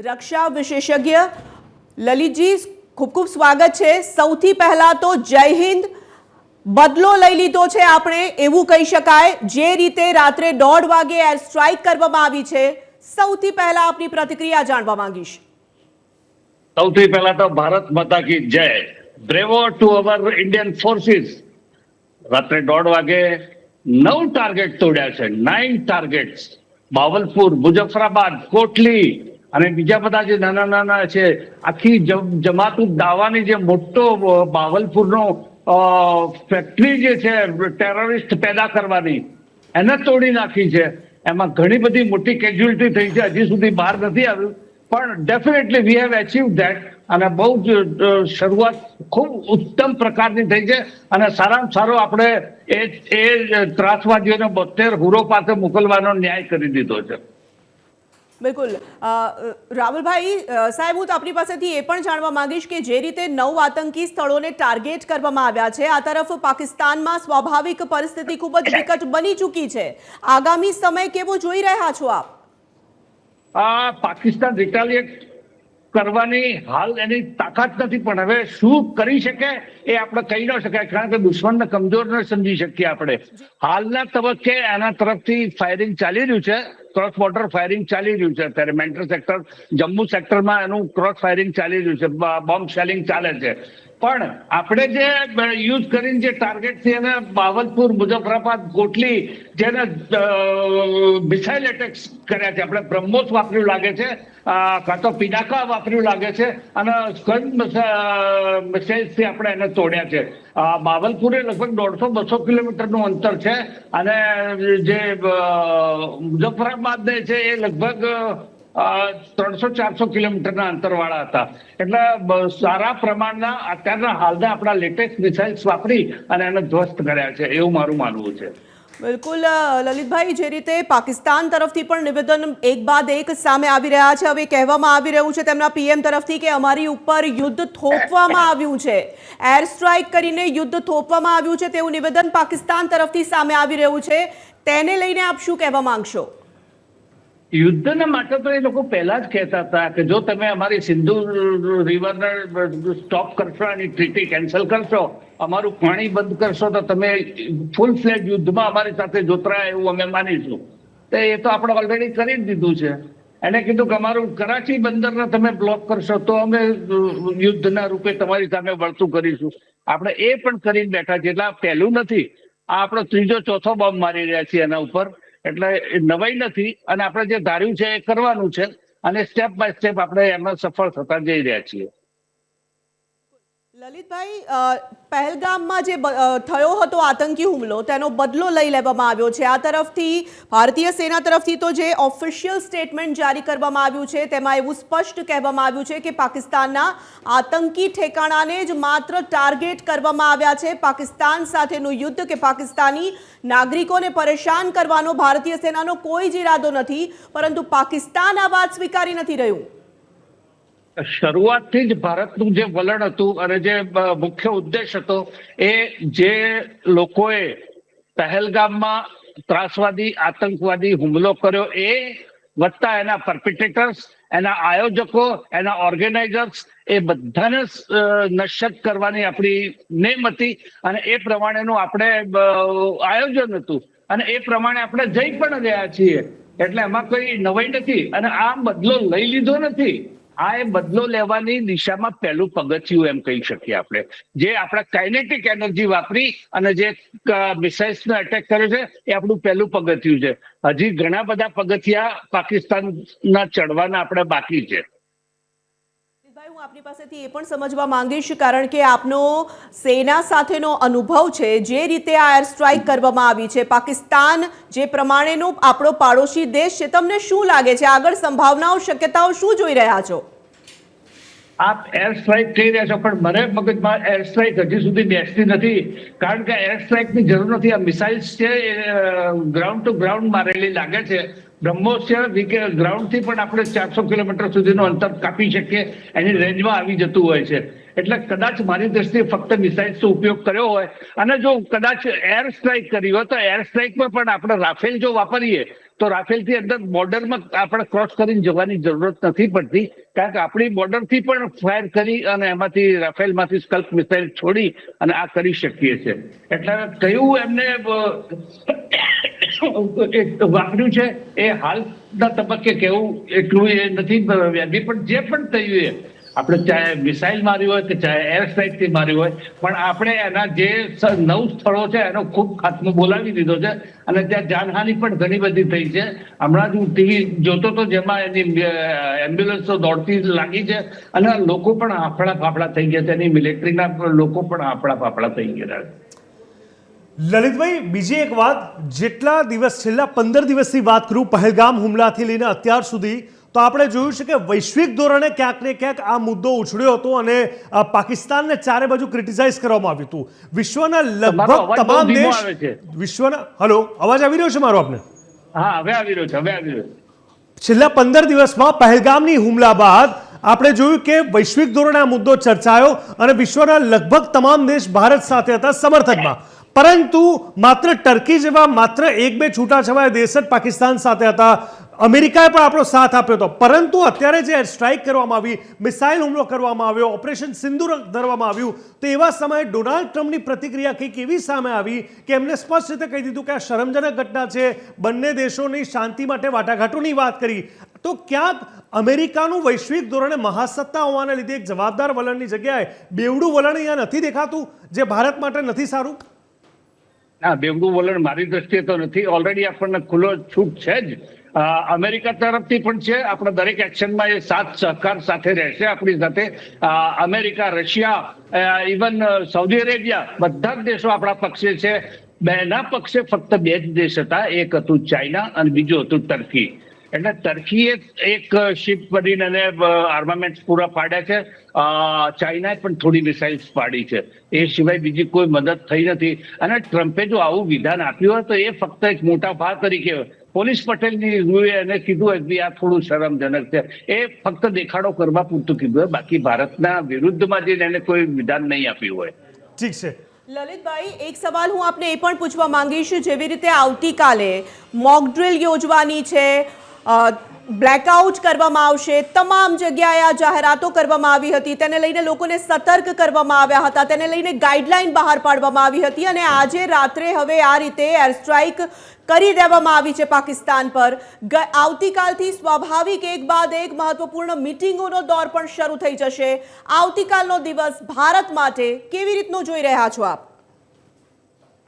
રક્ષા વિશેષજ્ઞ લલિતજી, ખૂબ ખૂબ સ્વાગત છે। સૌથી પહેલા તો જય હિન્દ। બદલો લઈ લીધો છે આપણે એવું કહી શકાય, જે રીતે રાત્રે 1:30 વાગે એર સ્ટ્રાઇક કરવામાં આવી છે। સૌથી પહેલા આપની પ્રતિક્રિયા જાણવા માંગીશ। સૌથી પહેલા તો ભારત માતા કી જય, બ્રેવો ટુ અવર ઇન્ડિયન ફોર્સિસ। રાત્રે 1:30 વાગે 9 ટાર્ગેટ તોડ્યા છે, 9 ટાર્ગેટ્સ। બાવલપુર, મુઝફ્ફરાબાદ, કોટલી અને બીજા બધા જે નાના નાના છે, આખી જમાતુત દાવાની જે મોટો બાવલપુરનો ફેક્ટરી જે છે ટેરરિસ્ટ પેદા કરવાની, એને તોડી નાખી છે। એમાં ઘણી બધી મોટી કેઝ્યુઅલિટી થઈ છે, હજી સુધી બહાર નથી આવ્યું, પણ ડેફિનેટલી વી હેવ અચીવ્ડ ધેટ। અને બહુ જ શરૂઆત ખૂબ ઉત્તમ પ્રકારની થઈ છે અને સારામાં સારો આપણે એ ત્રાસવાદીઓને 72 હુરો પાસે મોકલવાનો ન્યાય કરી દીધો છે। બિલકુલ રાહુલભાઈ સાહેબ, હું તો આપની પાસેથી એ પણ જાણવા માંગીશ કે જે રીતે 9 આતંકી સ્થળોને ટાર્ગેટ કરવામાં આવ્યા છે, આ તરફ પાકિસ્તાનમાં સ્વાભાવિક પરિસ્થિતિ ખૂબ જ વિકટ બની ચૂકી છે। આગામી સમય કેવો જોઈ રહ્યા છો આપ? પાકિસ્તાન રિટાલિએટ કરવાની હાલ એની તાકાત નથી, પણ હવે શું કરી શકે એ આપણે કહી ન શકાય, કારણ કે દુશ્મનને કમજોર ન સમજી શકીએ આપણે। હાલના તબક્કે એના તરફથી ફાયરિંગ ચાલી રહ્યું છે, ક્રોસ બોર્ડર ફાયરિંગ ચાલી રહ્યું છે। અત્યારે મેન્ટર સેક્ટર, જમ્મુ સેક્ટરમાં એનું ક્રોસ ફાયરિંગ ચાલી રહ્યું છે, બોમ્બ શેલિંગ ચાલે છે। પણ આપણે જે યુઝ કરીને જે ટાર્ગેટ છે એને બાવલપુર, મુઝફ્ફરાબાદ, કોટલી, જેને મિસાઇલ એટેક્સ કર્યા છે, આપણે બ્રહ્મોસ વાપર્યું લાગે છે, કાં તો પિનાકા વાપર્યું લાગે છે, અને સ્કંદ મિસાઇલથી આપણે એને તોડ્યા છે। બાવલપુર એ લગભગ 150-200 કિલોમીટરનું અંતર છે, અને જે મુઝફ્ફરાબાદ છે એ લગભગ 300-400 કિલોમીટરના અંતરવાળા હતા। એટલે સારા પ્રમાણના અત્યારના હાલના આપણા લેટેસ્ટ મિસાઇલ્સ વાપરી અને એને ધ્વસ્ત કર્યા છે, એવું મારું માનવું છે। બિલકુલ લલિતભાઈ, જે રીતે પાકિસ્તાન તરફથી પણ નિવેદન એક બાદ એક સામે આવી રહ્યા છે। હવે કહેવામાં આવી રહ્યું છે તેમના પીએમ તરફથી કે અમારી ઉપર યુદ્ધ થોપવામાં આવ્યું છે, એર સ્ટ્રાઇક કરીને યુદ્ધ થોપવામાં આવ્યું છે તેવું નિવેદન પાકિસ્તાન તરફથી સામે આવી રહ્યું છે। તેને લઈને આપ શું કહેવા માંગશો? યુદ્ધના માટે તો એ લોકો પહેલા જ કહેતા હતા કે જો તમે અમારી સિંધુ રિવરને સ્ટોપ કરશો, એની ટ્રીટી કેન્સલ કરશો, અમારું પાણી બંધ કરશો, તો તમે ફૂલ ફ્લેજ યુદ્ધમાં અમારી સાથે જોતરાય એવું અમે માનીશું। તો એ તો આપણે ઓલરેડી કરી જ દીધું છે। એને કીધું કે અમારું કરાચી બંદરને તમે બ્લોક કરશો તો અમે યુદ્ધના રૂપે તમારી સામે વળતું કરીશું। આપણે એ પણ કરીને બેઠા છીએ, એટલે આ પહેલું નથી, આ આપણો 3જો-4થો બોમ્બ મારી રહ્યા છીએ એના ઉપર। એટલે નવાઈ નથી, અને આપણે જે ધાર્યું છે એ કરવાનું છે, અને સ્ટેપ બાય સ્ટેપ આપણે એમાં સફળ થતા જઈ રહ્યા છીએ। લલિતભાઈ, પહેલગામમાં જે થયો હતો આતંકી હુમલો, તેનો બદલો લઈ લેવામાં આવ્યો છે। આ તરફથી ભારતીય સેના તરફથી તો જે ઓફિશિયલ સ્ટેટમેન્ટ જારી કરવામાં આવ્યું છે તેમાં એવું સ્પષ્ટ કહેવામાં આવ્યું છે કે પાકિસ્તાનના આતંકી ઠેકાણાને જ માત્ર ટાર્ગેટ કરવામાં આવ્યા છે। પાકિસ્તાન સાથેનું યુદ્ધ કે પાકિસ્તાની નાગરિકોને પરેશાન કરવાનો ભારતીય સેનાનો કોઈ જ ઈરાદો નથી, પરંતુ પાકિસ્તાન આ વાત સ્વીકારી નથી રહ્યું। શરૂઆતથી જ ભારતનું જે વલણ હતું અને જે મુખ્ય ઉદ્દેશ હતો, એ જે લોકોએ પહેલગામમાં ત્રાસવાદી આતંકવાદી હુમલો કર્યો એ વત્તા એના પરપિટેટર્સ, એના આયોજકો, એના ઓર્ગેનાઇઝર્સ, એ બધાને નશ્યત કરવાની આપણી નેમ હતી, અને એ પ્રમાણેનું આપણે આયોજન હતું, અને એ પ્રમાણે આપણે જઈ પણ રહ્યા છીએ। એટલે એમાં કોઈ નવાઈ નથી, અને આ બદલો લઈ લીધો નથી, આ એ બદલો લેવાની દિશામાં પહેલું પગથિયું એમ કહી શકીએ આપણે। જે આપણે કાઇનેટિક એનર્જી વાપરી અને જે મિસાઇલ્સનો એટેક કર્યો છે એ આપણું પહેલું પગથિયું છે। હજી ઘણા બધા પગથિયા પાકિસ્તાનના ચડવાના આપણે બાકી છે। હું આપની પાસેથી એ પણ સમજવા માંગીશ, કારણ કે આપનો સેના સાથેનો અનુભવ છે, જે રીતે આ એર સ્ટ્રાઇક કરવામાં આવી છે, પાકિસ્તાન જે પ્રમાણેનો આપણો પાડોશી દેશ છે, તમને શું લાગે છે આગળ સંભાવનાઓ, શક્યતાઓ શું જોઈ રહ્યા છો? આપ એર સ્ટ્રાઇક કહી રહ્યા છો, પણ મને મગજમાં એર સ્ટ્રાઇક હજી સુધી બેસતી નથી, કારણ કે એર સ્ટ્રાઇકની જરૂર નથી। આ મિસાઇલ્સ છે એ ગ્રાઉન્ડ ટુ ગ્રાઉન્ડ મારેલી લાગે છે। બ્રહ્મોસ છે, ગ્રાઉન્ડથી પણ આપણે 400 કિલોમીટર સુધીનું અંતર કાપી શકીએ, એની રેન્જમાં આવી જતું હોય છે। એટલે કદાચ મારી દ્રષ્ટિએ ફક્ત મિસાઇલ્સનો ઉપયોગ કર્યો હોય, અને જો કદાચ એર સ્ટ્રાઇક કરી હોય તો એર સ્ટ્રાઇકમાં પણ આપણે રાફેલ જો વાપરીએ તો રાફેલથી અંદર બોર્ડરમાં આપણે ક્રોસ કરીને જવાની જરૂરત નથી પડતી, કારણ કે આપણી બોર્ડરથી પણ ફાયર કરી અને એમાંથી રાફેલમાંથી સ્કલ્પ મિસાઇલ છોડી અને આ કરી શકીએ છીએ. એટલે કયું એમને વાપર્યું છે એ હાલના તબક્કે કેવું એટલું એ નથી વ્યાજબી, પણ જે પણ થયું એ આપણે ચાહે મિસાઇલ માર્યું હોય કે ચાહે એર સ્ટ્રાઇક થી માર્યું હોય, પણ આપણે એના જે 9 સ્થળો છે એનો ખૂબ ખાત્મો બોલાવી દીધો છે અને ત્યાં જાનહાનિ પણ ઘણી બધી થઈ છે. હમણાં જ હું ટીવી જોતો હતો જેમાં એની એમ્બ્યુલન્સો દોડતી લાગી છે અને લોકો પણ હાફળા ફાફડા થઈ ગયા છે, એની મિલિટરીના લોકો પણ હાફળા ફાફડા થઈ ગયા છે. લલિતભાઈ, બીજી એક વાત, જેટલા દિવસ છેલ્લા 15 દિવસની વાત કરું પહેલગામ હુમલાથી લઈને અત્યાર સુધી, તો આપણે જોયું છે કે વૈશ્વિક ધોરણે ક્યાંક ને ક્યાંક આ મુદ્દો ઉછળ્યો હતો અને પાકિસ્તાનને ચારે બાજુ ક્રિટિસાઇઝ કરવામાં આવ્યું હતું. વિશ્વના લગભગ તમામ દેશ, વિશ્વના, હલો, અવાજ આવી રહ્યો છે મારો આપને? હા, હવે આવી રહ્યો છે, હવે આવી રહ્યો છે. છેલ્લા 15 દિવસમાં પહેલગામની હુમલા બાદ આપણે જોયું કે વૈશ્વિક ધોરણે આ મુદ્દો ચર્ચાયો અને વિશ્વના લગભગ તમામ દેશ ભારત સાથે હતા સમર્થનમાં, પરંતુ માત્ર ટર્કી જેવા માત્ર 1-2 છૂટાછવાયા દેશ જ પાકિસ્તાન સાથે હતા. અમેરિકાએ પણ આપણો સાથ આપ્યો હતો, પરંતુ અત્યારે જે એર સ્ટ્રાઇક કરવામાં આવી, મિસાઇલ હુમલો કરવામાં આવ્યો, ઓપરેશન સિંદૂર ધરવામાં આવ્યું, તો એવા સમયે ડોનાલ્ડ ટ્રમ્પની પ્રતિક્રિયા કંઈક એવી સામે આવી કે એમને સ્પષ્ટ રીતે કહી દીધું કે આ શરમજનક ઘટના છે, બંને દેશોની શાંતિ માટે વાટાઘાટોની વાત કરી. તો ક્યાંક અમેરિકાનું વૈશ્વિક ધોરણે મહાસત્તા હોવાને લીધે એક જવાબદાર વલણની જગ્યાએ બેવડું વલણ અહીંયા નથી દેખાતું, જે ભારત માટે નથી સારું? ના, બેવડું વલણ મારી દ્રષ્ટિએ તો નથી. ઓલરેડી આપણને ખુલ્લો છૂટ છે જ. અમેરિકા તરફથી પણ છે. આપણા દરેક એક્શનમાં એ સાથ સહકાર સાથે રહેશે આપણી સાથે. America, Russia, even Saudi Arabia, બધા જ દેશો આપણા પક્ષે છે. બેના પક્ષે ફક્ત 2 જ દેશ હતા, એક હતું ચાઇના અને બીજું હતું ટર્કી. એટલે ટર્કીએ એક શિપ કરીને એને આર્મામેન્ટ પૂરા પાડ્યા છે. ચાઇનાએ પણ થોડી મિસાઇલ્સ પાડી છે. એ સિવાય બીજી કોઈ મદદ થઈ નથી. અને ટ્રમ્પે જો આવું વિધાન આપ્યું હોય તો એ ફક્ત એક મોટા ભા તરીકે પોલીસ પટેલની રૂએ એને કીધું કે આ થોડું શરમજનક છે. એ ફક્ત દેખાડો કરવા પૂરતું કીધું હોય, બાકી ભારતના વિરુદ્ધમાં જઈને એને કોઈ વિધાન નહીં આપ્યું હોય. ઠીક છે લલિતભાઈ, એક સવાલ હું આપને એ પણ પૂછવા માંગીશ, જેવી રીતે આવતીકાલે મોક ડ્રિલ યોજવાની છે, બ્લેકઆઉટ કરવામાં આવશે, તમામ જગ્યાએ આ જાહેરાતો કરવામાં આવી હતી, તેને લઈને લોકોને સતર્ક કરવામાં આવ્યા હતા, તેને લઈને ગાઈડલાઈન બહાર પાડવામાં આવી હતી અને આજે રાત્રે હવે આ રીતે એર સ્ટ્રાઇક કરી દેવામાં આવી છે પાકિસ્તાન પર. આવતીકાલથી સ્વાભાવિક એક બાદ એક મહત્વપૂર્ણ મિટિંગોનો દોર પણ શરૂ થઈ જશે. આવતીકાલનો દિવસ ભારત માટે કેવી રીતનો જોઈ રહ્યા છો આપ?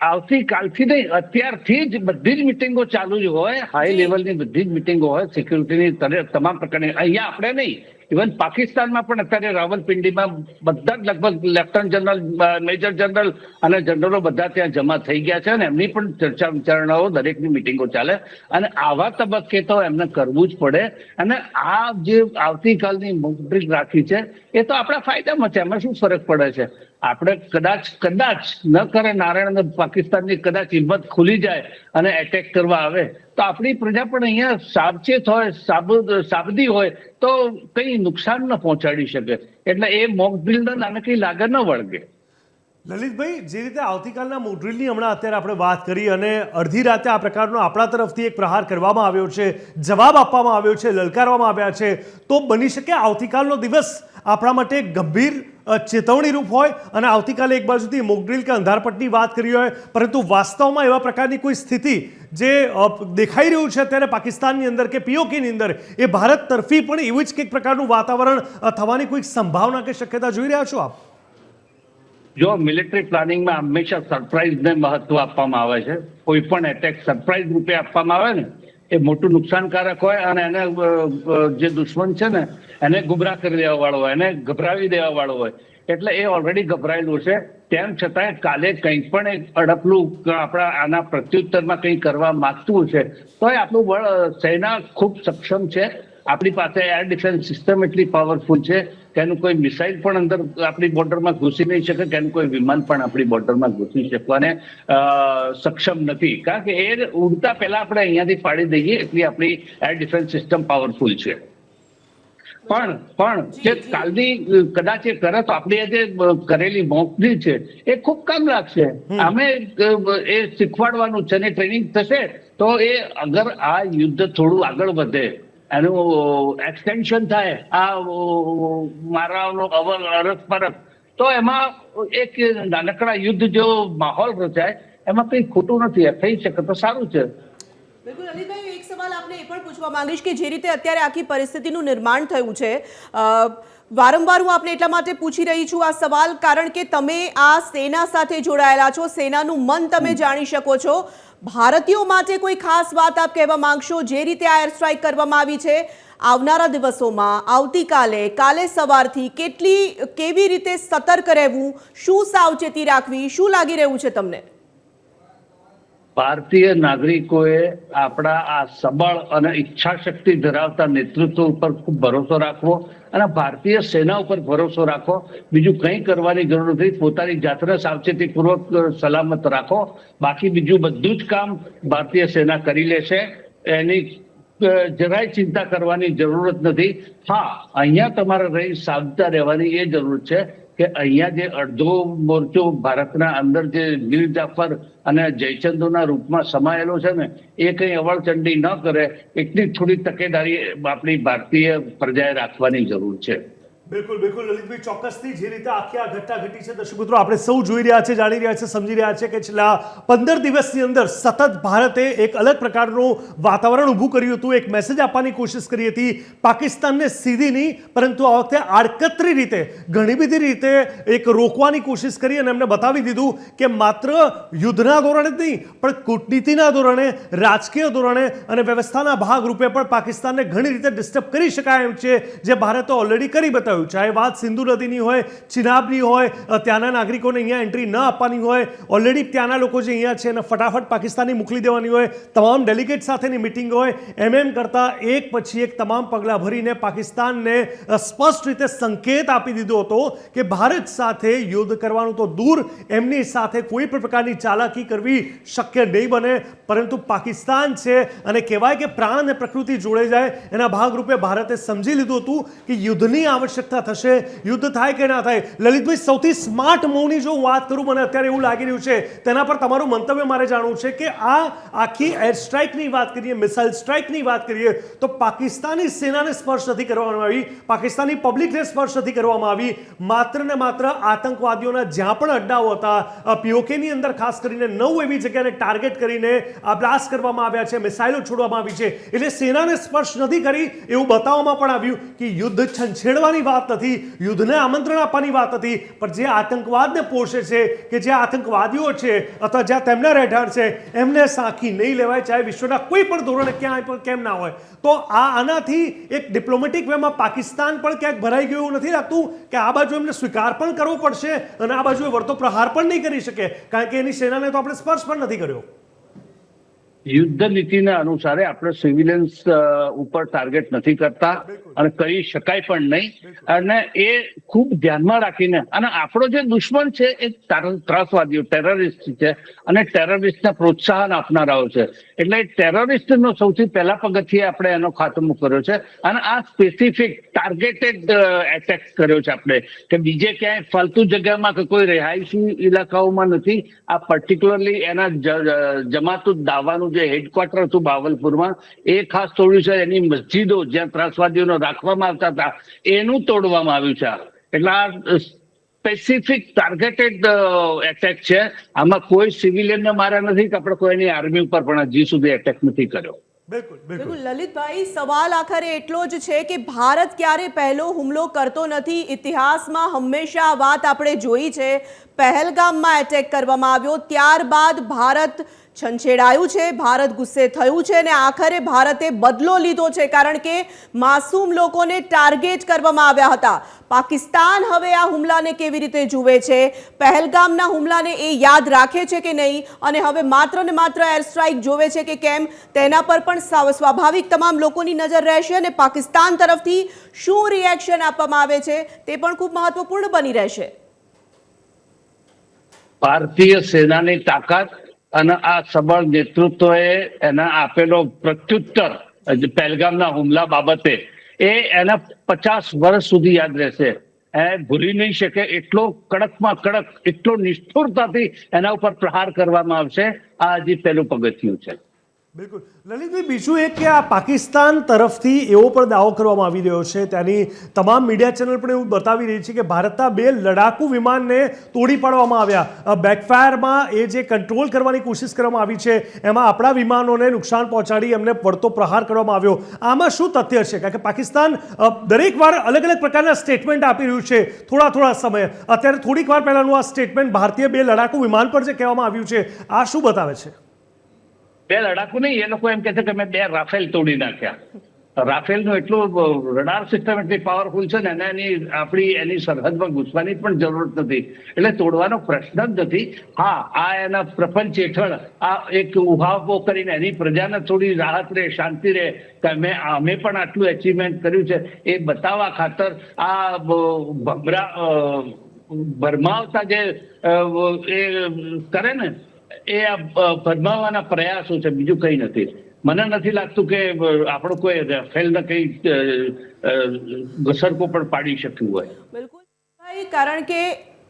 આવતીકાલથી નહીં, અત્યારથી જ બધી જ મિટિંગો ચાલુ જ હોય, હાઈ લેવલની બધી જ મિટિંગો હોય, સિક્યુરિટીની તમામ પ્રકારની. અહીંયા આપણે નહીં, ઇવન પાકિસ્તાનમાં પણ અત્યારે રાવલપિંડીમાં બધા જ લગભગ લેફ્ટનન્ટ જનરલ, મેજર જનરલ અને જનરલો બધા ત્યાં જમા થઈ ગયા છે અને એમની પણ ચર્ચા વિચારણાઓ, દરેકની મિટિંગો ચાલે. અને આવા તબક્કે તો એમને કરવું જ પડે. અને આ જે આવતીકાલની મોક ડ્રિલ રાખી છે એ તો આપણા ફાયદામાં છે. એમાં શું ફરક પડે છે? આપણે કદાચ ન કરે નારાયણ, પાકિસ્તાનની કદાચ હિંમત ખુલી જાય અને એટેક કરવા આવે તો આપણી પ્રજા પણ અહીંયા સાવચેત હોય, સાબદી હોય તો કંઈ નુકસાન ન પહોંચાડી શકે. એટલે એ મોક ડ્રિલના નામે કંઈ લાગે ન વળગે. લલિતભાઈ, જે રીતે આવતીકાલના મોક ડ્રિલની હમણાં અત્યારે આપણે વાત કરી અને અડધી રાતે આ પ્રકારનો આપણા તરફથી એક પ્રહાર કરવામાં આવ્યો છે, જવાબ આપવામાં આવ્યો છે, લલકારવામાં આવ્યા છે, તો બની શકે આવતીકાલનો દિવસ આપણા માટે ગંભીર ચેતવણી રૂપ હોય અને આવતીકાલે એક બાજુથી મોક ડ્રિલ કે અંધારપટની વાત કરી હોય, પરંતુ વાસ્તવમાં એવા પ્રકારની કોઈ સ્થિતિ જે દેખાઈ રહ્યું છે અત્યારે પાકિસ્તાનની અંદર કે પીઓકેની અંદર, એ ભારત તરફી પણ એવું જ કંઈક પ્રકારનું વાતાવરણ થવાની કોઈ સંભાવના કે શક્યતા જોઈ રહ્યા છો આપ? જો મિલિટરી પ્લાનિંગમાં હંમેશા સરપ્રાઇઝને મહત્વ આપવામાં આવે છે. કોઈ પણ એટેક સરપ્રાઇઝ રૂપે આપવામાં આવે ને એ મોટું નુકસાનકારક હોય અને એને જે દુશ્મન છે ને એને ગુમરાહ કરી દેવા વાળો હોય, એને ગભરાવી દેવા વાળો હોય. એટલે એ ઓલરેડી ગભરાયેલું છે. તેમ છતાં કાલે કંઈક પણ એક અડપલું આપણા આના પ્રત્યુત્તરમાં કંઈ કરવા માંગતું છે તો એ આપણું બળ સેના ખૂબ સક્ષમ છે. આપણી પાસે એર ડિફેન્સ સિસ્ટમ એટલી પાવરફુલ છે કે એનું કોઈ મિસાઇલ પણ અંદર આપણી બોર્ડરમાં ઘૂસી નહીં શકે, કે એનું કોઈ વિમાન પણ આપણી બોર્ડરમાં ઘૂસી શકવાને સક્ષમ નથી. કારણ કે એ ઉડતા પહેલા આપણે અહીંયાથી પાડી દઈએ એટલી આપણી એર ડિફેન્સ સિસ્ટમ પાવરફુલ છે. પણ જે કાલની કદાચ એ કરે તો આપણી જે કરેલી મોકલી છે એ ખૂબ કામ લાગશે. અમે એ શીખવાડવાનું છે ને ટ્રેનિંગ થશે તો એ અગર આ યુદ્ધ થોડું આગળ વધે, એનું એક્સટેન્શન થાય, આ મારાનો અરસપરસ, તો એમાં એક નાનકડા યુદ્ધ જેવો માહોલ રચાય, એમાં કંઈ ખોટું નથી. થઈ શકે તો સારું છે. બિલકુલ લલિતભાઈ, એક સવાલ આપને એ પણ પૂછવા માંગીશ કે જે રીતે અત્યારે આખી પરિસ્થિતિનું નિર્માણ થયું છે, વારંવાર હું આપને એટલા માટે પૂછી રહી છું આ સવાલ કારણ કે તમે આ સેના સાથે જોડાયેલા છો, સેનાનું મન તમે જાણી શકો છો. ભારતીયો માટે કોઈ ખાસ વાત આપ કહેવા માંગશો? જે રીતે આ એર સ્ટ્રાઇક કરવામાં આવી છે, આવનારા દિવસોમાં, આવતીકાલે, કાલે સવારથી કેવી રીતે સતર્ક રહેવું, શું સાવચેતી રાખવી, શું લાગી રહ્યું છે તમને? ભારતીય નાગરિકોએ આપણા આ સબળ અને ઈચ્છા શક્તિ ધરાવતા નેતૃત્વ ઉપર ખૂબ ભરોસો રાખવો અને ભારતીય સેના ઉપર ભરોસો રાખો. બીજું કંઈ કરવાની જરૂર નથી. પોતાની જાતને સાવચેતીપૂર્વક સલામત રાખો. બાકી બીજું બધું જ કામ ભારતીય સેના કરી લેશે. એની જરાય ચિંતા કરવાની જરૂરત નથી. હા, અહીંયા તમારે રહી સાવધાન રહેવાની એ જરૂર છે કે અહીંયા જે અડધો મોરચો ભારતના અંદર જે મીર જાફર અને જયચંદુના રૂપમાં સમાયેલો છે ને, એ કંઈ અવળચંડી ન કરે એટલી થોડી તકેદારી આપણી ભારતીય પ્રજાએ રાખવાની જરૂર છે. બિલકુલ બિલકુલ લલિતભાઈ, ચોક્કસથી જે રીતે આખી આ ઘટના ઘટી છે, દર્શક મિત્રો આપણે સૌ જોઈ રહ્યા છે, જાણી રહ્યા છે, સમજી રહ્યા છે કે છેલ્લા 15 દિવસની અંદર સતત ભારતે એક અલગ પ્રકારનું વાતાવરણ ઊભું કર્યું હતું, એક મેસેજ આપવાની કોશિશ કરી હતી પાકિસ્તાનને, સીધી નહીં પરંતુ આ વખતે આડકતરી રીતે ઘણી બધી રીતે એક રોકવાની કોશિશ કરી અને એમને બતાવી દીધું કે માત્ર યુદ્ધના ધોરણે જ નહીં પણ કૂટનીતિના ધોરણે, રાજકીય ધોરણે અને વ્યવસ્થાના ભાગરૂપે પણ પાકિસ્તાનને ઘણી રીતે ડિસ્ટર્બ કરી શકાય એમ છે, જે ભારતે ઓલરેડી કરી બતાવ્યું. ચાહે વાત સિંધુ નદીની હોય, ચિનાબની હોય, ત્યાંના નાગરિકોને અહીંયા એન્ટ્રી ન આપવાની હોય, ઓલરેડી ત્યાંના લોકો જે અહીંયા છે એને ફટાફટ પાકિસ્તાની મોકલી દેવાની હોય, તમામ ડેલિગેટ સાથેની મિટિંગ હોય, એમ કરતા એક પછી એક તમામ પગલાં ભરીને પાકિસ્તાનને સ્પષ્ટ રીતે સંકેત આપી દીધો હતો કે ભારત સાથે યુદ્ધ કરવાનું તો દૂર, એમની સાથે કોઈ પણ પ્રકારની ચાલાકી કરવી શક્ય નહીં બને. પરંતુ પાકિસ્તાન છે અને કહેવાય કે પ્રાણ અને પ્રકૃતિ જોડે જાય, એના ભાગરૂપે ભારતે સમજી લીધું હતું કે યુદ્ધની આવશ્યકતા થશે, યુદ્ધ થાય કે ના થાય. લલિતભાઈ, સૌથી સ્માર્ટ મૂવની જો વાત કરું, મને અત્યારે એવું લાગી રહ્યું છે, તેના પર તમારું મંતવ્ય મારે જાણવું છે કે આ આખી એર સ્ટ્રાઇકની વાત કરીએ, મિસાઇલ સ્ટ્રાઇકની વાત કરીએ તો પાકિસ્તાની સેનાને સ્પર્શ નથી કરવામાં આવી, પાકિસ્તાની પબ્લિકને સ્પર્શ નથી કરવામાં આવી, માત્ર ને માત્ર આતંકવાદીઓના જ્યાં પણ અડ્ડાઓ હતા, પીઓકેની અંદર ખાસ કરીને 9 એવી જગ્યાને ટાર્ગેટ કરીને આ બ્લાસ્ટ કરવામાં આવ્યા છે, મિસાઇલો છોડવામાં આવી છે. એટલે સેનાને સ્પર્શ નથી કરી એવું બતાવવામાં પણ આવ્યું કે યુદ્ધ છંછેડવાની વાત નથી, યુદ્ધને આમંત્રણ આપવાની વાત નથી, પણ જે આતંકવાદને પોષે છે, કે જે આતંકવાદીઓ છે અથવા જ્યાં તેમના રહેઠાણ છે, એમને સાંખી નહીં લેવાય, ચાહે વિશ્વના કોઈ પણ ધોરણે ક્યાંય પણ કેમ ના હોય. તો આનાથી એક ડિપ્લોમેટિક વેમાં પાકિસ્તાન પણ ક્યાંક ભરાઈ ગયું એવું નથી લાગતું કે આ બાજુ એમને સ્વીકાર પણ કરવો પડશે અને આ બાજુ વળતો પ્રહાર પણ નહીં કરી શકે, કારણ કે એની સેનાને તો આપણે સ્પર્શ પણ નથી કર્યો. યુદ્ધ નીતિના અનુસારે આપણે સિવિલિયન્સ ઉપર ટાર્ગેટ નથી કરતા અને કરી શકાય પણ નહીં. અને એ ખૂબ ધ્યાનમાં રાખીને, અને આપણો જે દુશ્મન છે એ ત્રાસવાદીઓ, ટેરરિસ્ટ છે અને ટેરરિસ્ટને પ્રોત્સાહન આપનારાઓ છે. એટલે ટેરરિસ્ટનો સૌથી પહેલા પગથિયે આપણે એનો ખાતમો કર્યો છે અને આ સ્પેસિફિક ટાર્ગેટેડ એટેક કર્યો છે આપણે, કે બીજે ક્યાંય ફાલતુ જગ્યામાં કે કોઈ રિહાયશી ઇલાકાઓમાં નથી. આ પર્ટિક્યુલરલી એના જમાતુત દાવાનું જે હેડક્વાર્ટર હતું બાવલપુરમાં, એ ખાસ તોડ્યું છે. એની મસ્જિદો જ્યાં ત્રાસવાદીઓને રાખવામાં આવતા હતા એનું તોડવામાં આવ્યું છે. એટલે આ સ્પેસિફિક ટાર્ગેટેડ એટેક છે. આમાં કોઈ સિવિલિયનને માર્યા નથી કે આપણે કોઈની આર્મી ઉપર પણ હજી સુધી એટેક નથી કર્યો. બિલકુલ લલિતભાઈ, સવાલ આખરે એટલો જ છે કે ભારત ક્યારે પહેલો હુમલો કરતો નથી. ઇતિહાસમાં હંમેશા આ વાત આપણે જોઈ છે. પહેલગામમાં એટેક કરવામાં આવ્યો, ત્યારબાદ ભારત છંછેડાયું છે, ભારત ગુસ્સે થયું છે અને આખરે ભારતે બદલો લીધો છે, કારણ કે માસૂમ લોકોને ટાર્ગેટ કરવામાં આવ્યા હતા. પાકિસ્તાન હવે આ હુમલાને કેવી રીતે જુએ છે, પહેલગામના હુમલાને એ યાદ રાખે છે કે નહીં, અને હવે માત્ર ને માત્ર એર સ્ટ્રાઇક જોવે છે કે કેમ, તેના પર પણ સ્વાભાવિક તમામ લોકોની નજર રહેશે અને પાકિસ્તાન તરફથી શું રિએક્શન આપવામાં આવે છે તે પણ ખૂબ મહત્વપૂર્ણ બની રહેશે. ભારતીય સેનાની તાકાત અને આ સબળ નેતૃત્વએ એના આપેલો પ્રત્યુત્તર પહેલગામના હુમલા બાબતે એ એના 50 વર્ષ સુધી યાદ રહેશે. એ ભૂલી નહીં શકે. એટલો કડકમાં કડક, એટલો નિષ્ઠુરતાથી એના ઉપર પ્રહાર કરવામાં આવશે. આ હજી પહેલું પગથિયું છે. બિલકુલ. લલિતભાઈ, બીજું એક કે આ પાકિસ્તાન તરફથી એવો પણ દાવો કરવામાં આવી રહ્યો છે, ત્યાંની તમામ મીડિયા ચેનલ પણ એવું બતાવી રહી છે કે ભારતના 2 લડાકુ વિમાનને તોડી પાડવામાં આવ્યા. બેકફાયરમાં એ જે કંટ્રોલ કરવાની કોશિશ કરવામાં આવી છે એમાં આપણા વિમાનોને નુકસાન પહોંચાડી એમને પડતો પ્રહાર કરવામાં આવ્યો. આમાં શું તથ્ય છે? કારણ કે પાકિસ્તાન દરેક વાર અલગ અલગ પ્રકારના સ્ટેટમેન્ટ આપી રહ્યું છે થોડા સમયે. અત્યારે થોડીક વાર પહેલાનું આ સ્ટેટમેન્ટ ભારતીય 2 લડાકુ વિમાન પર જે કહેવામાં આવ્યું છે, આ શું બતાવે છે? 2 લડાકુ નહીં, એ લોકો એમ કે છે કે મેં 2 રાફેલ તોડી નાખ્યા. રાફેલનું એટલું રડાર સિસ્ટમ એટલી પાવરફુલ છે ને એની સરહદમાં ઘૂસવાની પણ જરૂરત નથી. એટલે તોડવાનો પ્રશ્ન જ નથી. હા, આ એના પ્રપંચ હેઠળ આ એક ઉહાપો કરીને એની પ્રજાને થોડી રાહત રહે, શાંતિ રહે કે અમે પણ આટલું અચીવમેન્ટ કર્યું છે એ બતાવવા ખાતર આ ભરમાવતા જે એ કરે ને, એ ભરમાવાના પ્રયાસો છે, બીજું કઈ નથી. મને નથી લાગતું કે આપણું કોઈ રાફેલને કઈ ઘસરકો પણ પાડી શક્યું હોય. બિલકુલ, કારણ કે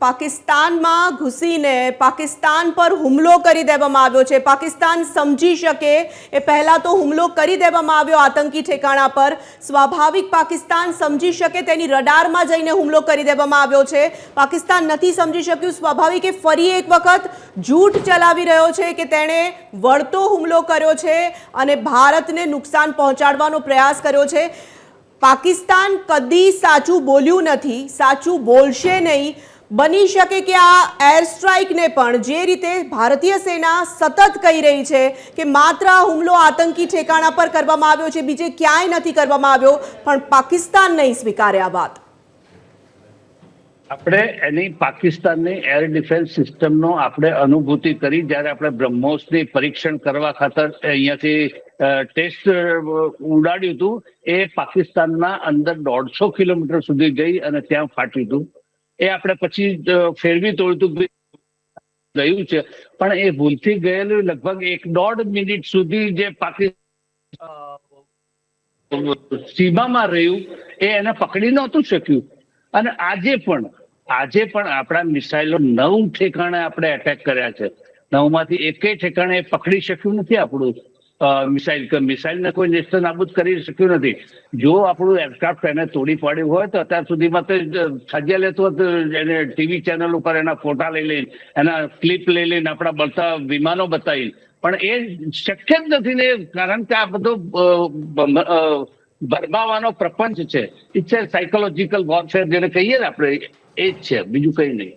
પાકિસ્તાનમાં ઘૂસીને પાકિસ્તાન પર હુમલો કરી દેવામાં આવ્યો છે. પાકિસ્તાન સમજી શકે એ પહેલા તો હુમલો કરી દેવામાં આવ્યો આતંકી ઠેકાણા પર. સ્વાભાવિક પાકિસ્તાન સમજી શકે તેની રડારમાં જઈને હુમલો કરી દેવામાં આવ્યો છે. પાકિસ્તાન નથી સમજી શક્યું. સ્વાભાવિક એ ફરી એક વખત જૂઠ ચલાવી રહ્યો છે કે તેણે વળતો હુમલો કર્યો છે અને ભારતને નુકસાન પહોંચાડવાનો પ્રયાસ કર્યો છે. પાકિસ્તાન કદી સાચું બોલ્યું નથી, સાચું બોલશે નહીં. બની શકે કે આ એર સ્ટ્રાઇકને પણ જે રીતે ભારતીય સેના સતત કહી રહી છે કે માત્ર આ હુમલો આતંકી ઠેકાણા પર કરવામાં આવ્યો છે, બીજે ક્યાંય નથી કરવામાં આવ્યો, પણ પાકિસ્તાન નહીં સ્વીકારે આ વાત. આપણે એની પાકિસ્તાનની એર ડિફેન્સ સિસ્ટમનો આપણે અનુભૂતિ કરી જ્યારે આપણે બ્રહ્મોસની પરીક્ષણ કરવા ખાતર અહીંયાથી ટેસ્ટ ઉડાડ્યું હતું. એ પાકિસ્તાનના અંદર 150 કિલોમીટર સુધી ગઈ અને ત્યાં ફાટ્યું હતું. એ આપણે પછી ફેરવી તોડતું ગયું છે, પણ એ ભૂલથી ગયેલું લગભગ 1.5 મિનિટ સુધી જે પાકિસ્તાન સીમામાં રહ્યું એ એને પકડી નહોતું શક્યું. અને આજે પણ આપણા મિસાઇલો 9 ઠેકાણે આપણે એટેક કર્યા છે. 9માંથી એકેય ઠેકાણે પકડી શક્યું નથી આપણું મિસાઇલને કોઈ નેસ્ત નાબૂદ કરી શક્યું નથી. જો આપણું એરક્રાફ્ટ એને તોડી પાડ્યું હોય તો અત્યાર સુધીમાં તો સજ્જા લેતો એને ટીવી ચેનલ ઉપર એના ફોટા લઈ લઈને, એના ક્લિપ લઈ લઈને, આપણા બળતા વિમાનો બતાવી. પણ એ શક્ય જ નથી ને, કારણ કે આ બધો ભરમાવાનો પ્રપંચ છે. ઇટ્સ એ સાયકોલોજીકલ વોરફેર જેને કહીએ ને આપણે, એ જ છે, બીજું કઈ નહીં.